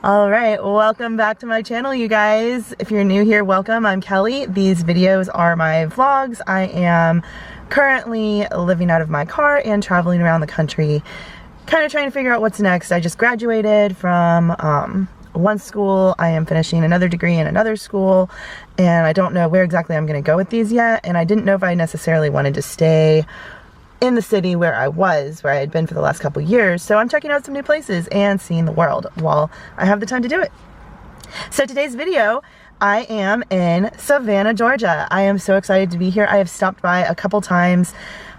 All right, welcome back to my channel, you guys. If you're new here, welcome. I'm Kelly. These videos are my vlogs. I am currently living out of my car and traveling around the country, kind of trying to figure out what's next. I just graduated from one school. I am finishing another degree in another school, and I don't know where exactly I'm going to go with these yet, and I didn't know if I necessarily wanted to stay in the city where I had been for the last couple years. So I'm checking out some new places and seeing the world while I have the time to do it. So today's video, I am in Savannah, Georgia. I am so excited to be here. I have stopped by a couple times.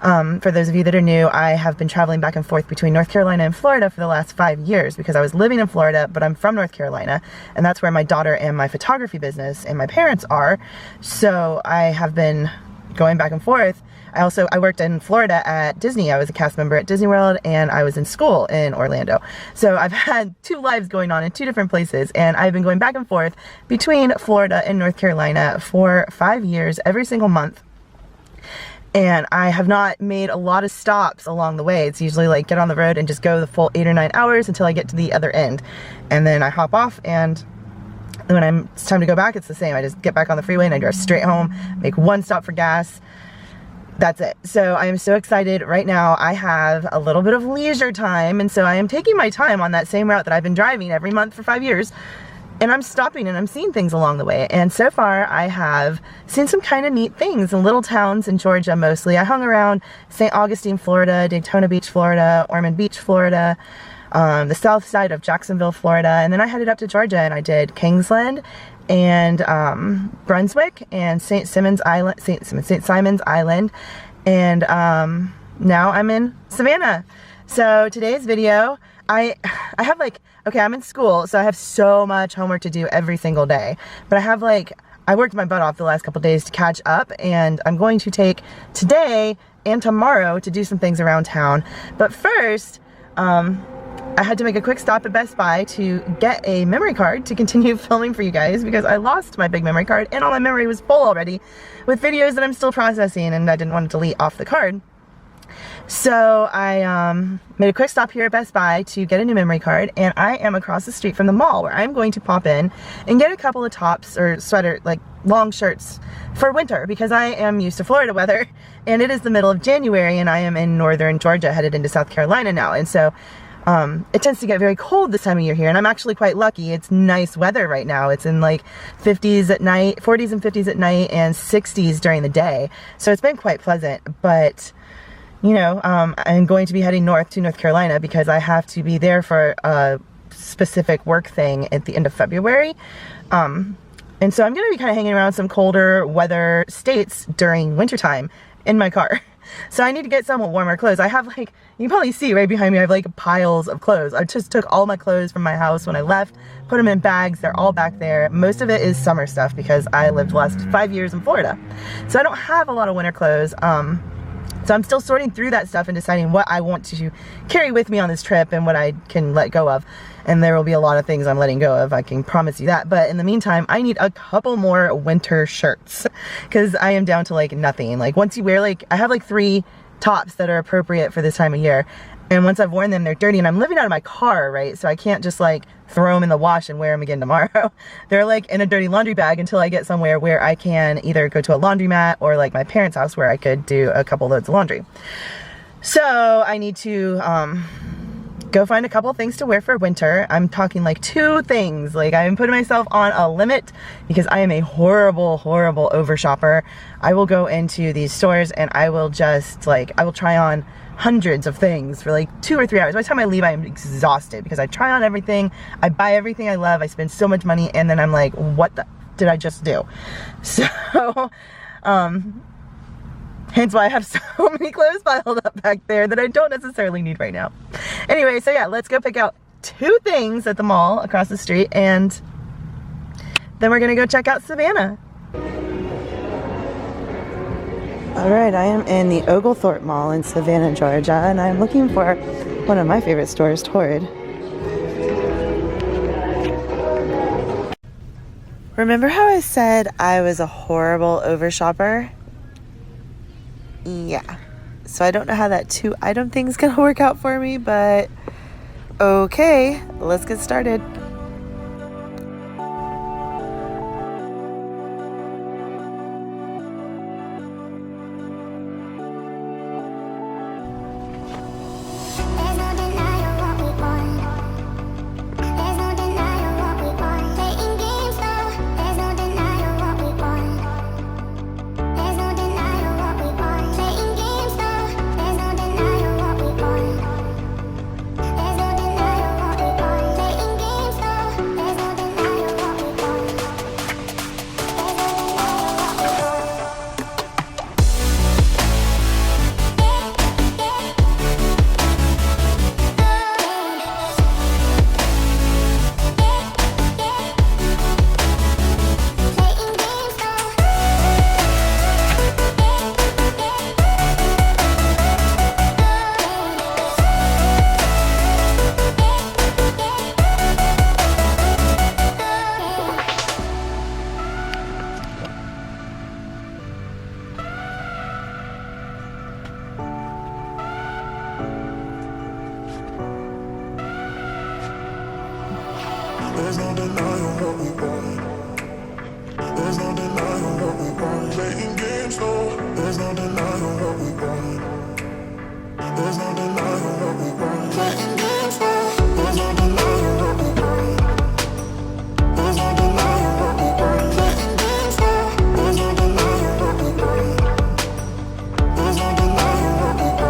For those of you that are new, I have been traveling back and forth between North Carolina and Florida for the last 5 years because I was living in Florida, but I'm from North Carolina, and that's where my daughter and my photography business and my parents are. So I have been going back and forth. I worked in Florida at Disney. I was a cast member at Disney World, and I was in school in Orlando. So I've had two lives going on in two different places, and I've been going back and forth between Florida and North Carolina for 5 years, every single month. And I have not made a lot of stops along the way. It's usually like get on the road and just go the full 8 or 9 hours until I get to the other end. And then I hop off, and when it's time to go back, it's the same. I just get back on the freeway and I drive straight home, make one stop for gas. That's it. So I am so excited. Right now I have a little bit of leisure time, and so I am taking my time on that same route that I've been driving every month for 5 years, and I'm stopping and I'm seeing things along the way. And so far I have seen some kind of neat things in little towns in Georgia mostly. I hung around St. Augustine, Florida, Daytona Beach, Florida, Ormond Beach, Florida, the south side of Jacksonville, Florida, and then I headed up to Georgia and I did Kingsland and Brunswick and St. Simon's Island, and now I'm in Savannah. So today's video, I have I'm in school, so I have so much homework to do every single day, but I worked my butt off the last couple days to catch up, and I'm going to take today and tomorrow to do some things around town. But first, I had to make a quick stop at Best Buy to get a memory card to continue filming for you guys because I lost my big memory card and all my memory was full already with videos that I'm still processing, and I didn't want to delete off the card. So I made a quick stop here at Best Buy to get a new memory card, and I am across the street from the mall where I'm going to pop in and get a couple of tops or sweater, like long shirts for winter, because I am used to Florida weather and it is the middle of January and I am in northern Georgia headed into South Carolina now, and so it tends to get very cold this time of year here, and I'm actually quite lucky. It's nice weather right now. It's in like 50s at night, 40s and 50s at night, and 60s during the day. So it's been quite pleasant, but you know, I'm going to be heading north to North Carolina because I have to be there for a specific work thing at the end of February. And so I'm going to be kind of hanging around some colder weather states during wintertime in my car. So I need to get somewhat warmer clothes. I have you can probably see right behind me, I have piles of clothes. I just took all my clothes from my house when I left, put them in bags. They're all back there. Most of it is summer stuff because I lived the last 5 years in Florida. So I don't have a lot of winter clothes. So I'm still sorting through that stuff and deciding what I want to carry with me on this trip and what I can let go of. And there will be a lot of things I'm letting go of, I can promise you that. But in the meantime, I need a couple more winter shirts because I am down to nothing. Once you wear I have 3 tops that are appropriate for this time of year. And once I've worn them, they're dirty, and I'm living out of my car, right? So I can't just throw them in the wash and wear them again tomorrow. They're in a dirty laundry bag until I get somewhere where I can either go to a laundromat or my parents' house where I could do a couple loads of laundry. So I need to go find a couple things to wear for winter. I'm talking 2 things. I'm putting myself on a limit because I am a horrible, horrible over shopper. I will go into these stores and I will just I will try on hundreds of things for 2 or 3 hours. By the time I leave, I am exhausted because I try on everything, I buy everything I love, I spend so much money, and then I'm like, what the did I just do? So hence why I have so many clothes piled up back there that I don't necessarily need right now. Anyway, so yeah, let's go pick out 2 things at the mall across the street, and then we're gonna go check out Savannah. Alright, I am in the Oglethorpe Mall in Savannah, Georgia, and I'm looking for one of my favorite stores, Torrid. Remember how I said I was a horrible over shopper? Yeah. So I don't know how that 2 item thing's gonna work out for me, but okay, let's get started. There's no denying what we want. There's no denying what we want. Playing games, no. There's no denying what we want. There's no denying what we want. Playing games, no. There's no denying what we want. There's no denying what we want. Playing games, no. There's no denying what we want. There's no denying what we want.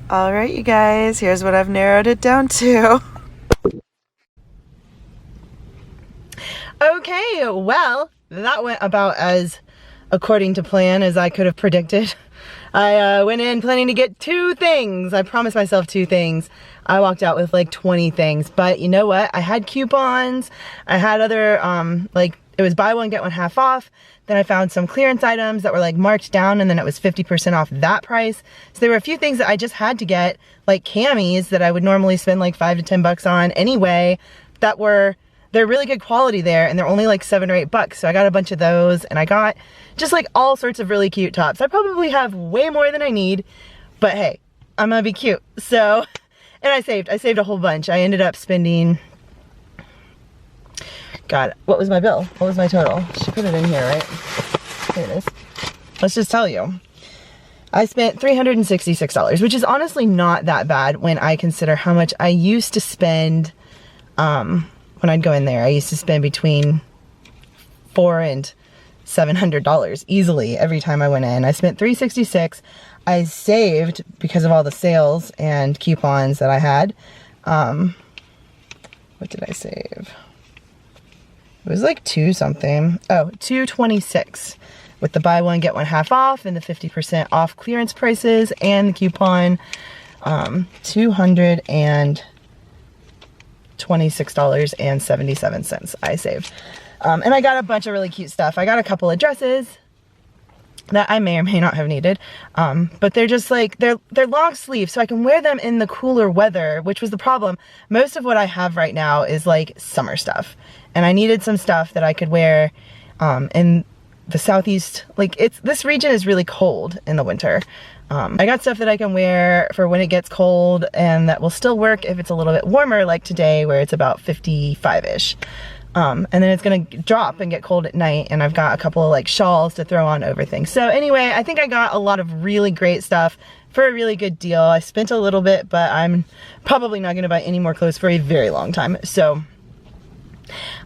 All right, you guys, here's what I've narrowed it down to. Okay, well, that went about as according to plan as I could have predicted. I went in planning to get 2 things. I promised myself 2 things. I walked out with like 20 things, but you know what? I had coupons. I had other, like, it was buy one, get one half off. Then I found some clearance items that were like marked down, and then it was 50% off that price. So there were a few things that I just had to get, like camis that I would normally spend like $5 to $10 on anyway, that they're really good quality there, and they're only like $7 or $8. So I got a bunch of those, and I got just like all sorts of really cute tops. I probably have way more than I need, but hey, I'm gonna be cute. So, and I saved a whole bunch. I ended up spending, God, what was my bill? What was my total? She put it in here, right? Here it is. Let's just tell you. I spent $366, which is honestly not that bad when I consider how much I used to spend when I'd go in there. I used to spend between $400 and $700 easily every time I went in. I spent $366. I saved because of all the sales and coupons that I had. What did I save? It was like 2 something. Oh, $226 with the buy one, get one half off and the 50% off clearance prices and the coupon. $226.77 I saved. And I got a bunch of really cute stuff. I got a couple of dresses that I may or may not have needed. But they're just like, they're long sleeve, so I can wear them in the cooler weather, which was the problem. Most of what I have right now is like summer stuff. And I needed some stuff that I could wear in the southeast. Like this region is really cold in the winter. I got stuff that I can wear for when it gets cold and that will still work if it's a little bit warmer, like today where it's about 55-ish. And then it's gonna drop and get cold at night, and I've got a couple of like shawls to throw on over things. So anyway, I think I got a lot of really great stuff for a really good deal. I spent a little bit, but I'm probably not gonna buy any more clothes for a very long time. So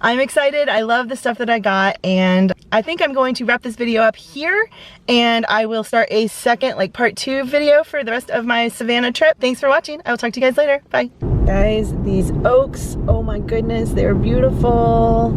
I'm excited. I love the stuff that I got, and I think I'm going to wrap this video up here, and I will start a second, like part 2 video for the rest of my Savannah trip. Thanks for watching. I will talk to you guys later. Bye. Guys, these oaks, oh my goodness, they're beautiful.